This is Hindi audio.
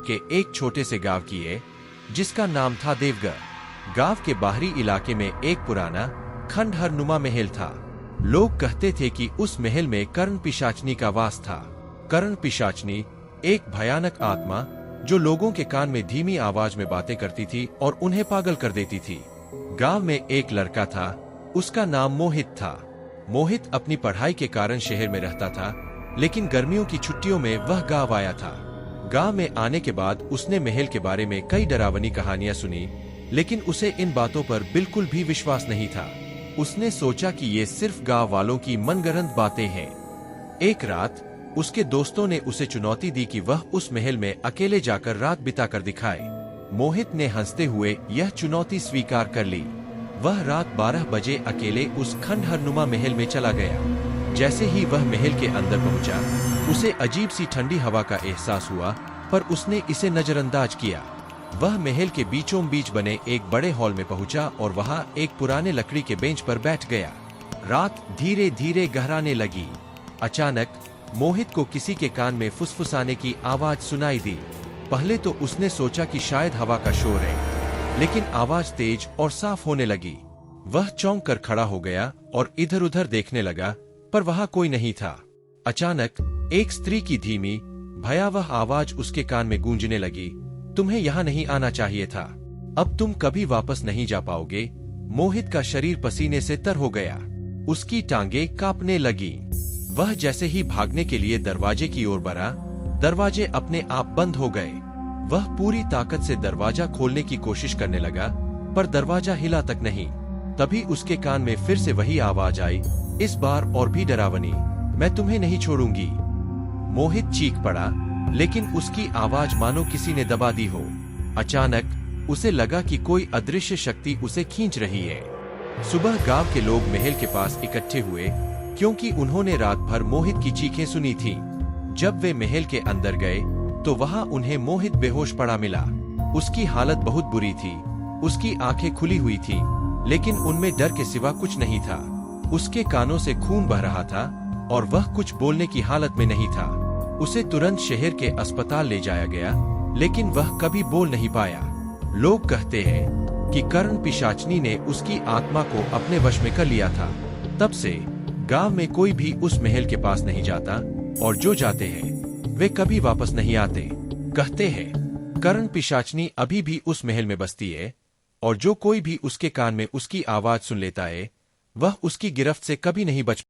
के एक छोटे से गांव की है जिसका नाम था देवगढ़। गांव के बाहरी इलाके में एक पुराना खंडहर नुमा महल था। लोग कहते थे कि उस महल में कर्ण पिशाचनी का वास था। कर्ण पिशाचनी एक भयानक आत्मा जो लोगों के कान में धीमी आवाज में बातें करती थी और उन्हें पागल कर देती थी। गांव में एक लड़का था, उसका नाम मोहित था। मोहित अपनी पढ़ाई के कारण शहर में रहता था, लेकिन गर्मियों की छुट्टियों में वह गांव आया था। गांव में आने के बाद उसने महल के बारे में कई डरावनी कहानियां सुनी, लेकिन उसे इन बातों पर बिल्कुल भी विश्वास नहीं था। उसने सोचा कि ये सिर्फ गांव वालों की मनगढ़ंत बातें हैं। एक रात उसके दोस्तों ने उसे चुनौती दी कि वह उस महल में अकेले जाकर रात बिताकर दिखाए। मोहित ने हंसते हुए यह चुनौती स्वीकार कर ली। वह रात 12 बजे अकेले उस खंडहरनुमा महल में चला गया। जैसे ही वह महल के अंदर पहुंचा, उसे अजीब सी ठंडी हवा का एहसास हुआ, पर उसने इसे नजरअंदाज किया। वह महल के बीचों बीच बने एक बड़े हॉल में पहुंचा और वहां एक पुराने लकड़ी के बेंच पर बैठ गया। रात धीरे धीरे गहराने लगी। अचानक मोहित को किसी के कान में फुसफुसाने की आवाज सुनाई दी। पहले तो उसने सोचा कि शायद हवा का शोर है, लेकिन आवाज तेज और साफ होने लगी। वह चौंक कर खड़ा हो गया और इधर उधर देखने लगा, पर वहां कोई नहीं था। अचानक एक स्त्री की धीमी भयावह आवाज उसके कान में गूंजने लगी, तुम्हें यहाँ नहीं आना चाहिए था, अब तुम कभी वापस नहीं जा पाओगे। मोहित का शरीर पसीने से तर हो गया, उसकी टांगें कांपने लगी। वह जैसे ही भागने के लिए दरवाजे की ओर बढ़ा, दरवाजे अपने आप बंद हो गए। वह पूरी ताकत से दरवाजा खोलने की कोशिश करने लगा, पर दरवाजा हिला तक नहीं। तभी उसके कान में फिर से वही आवाज आई, इस बार और भी डरावनी, मैं तुम्हें नहीं छोड़ूंगी। मोहित चीख पड़ा, लेकिन उसकी आवाज मानो किसी ने दबा दी हो। अचानक उसे लगा कि कोई अदृश्य शक्ति उसे खींच रही है। सुबह गांव के लोग महल के पास इकट्ठे हुए, क्योंकि उन्होंने रात भर मोहित की चीखें सुनी थी। जब वे महल के अंदर गए तो वहां उन्हें मोहित बेहोश पड़ा मिला। उसकी हालत बहुत बुरी थी। उसकी आंखें खुली हुई थी, लेकिन उनमें डर के सिवा कुछ नहीं था। उसके कानों से खून बह रहा था और वह कुछ बोलने की हालत में नहीं था। उसे तुरंत शहर के अस्पताल ले जाया गया, लेकिन वह कभी बोल नहीं पाया। लोग कहते हैं कि कर्ण पिशाचनी ने उसकी आत्मा को अपने वश में कर लिया था। तब से गांव में कोई भी उस महल के पास नहीं जाता, और जो जाते हैं वे कभी वापस नहीं आते। कहते हैं कर्ण पिशाचनी अभी भी उस महल में बसती है, और जो कोई भी उसके कान में उसकी आवाज सुन लेता है, वह उसकी गिरफ्त से कभी नहीं बच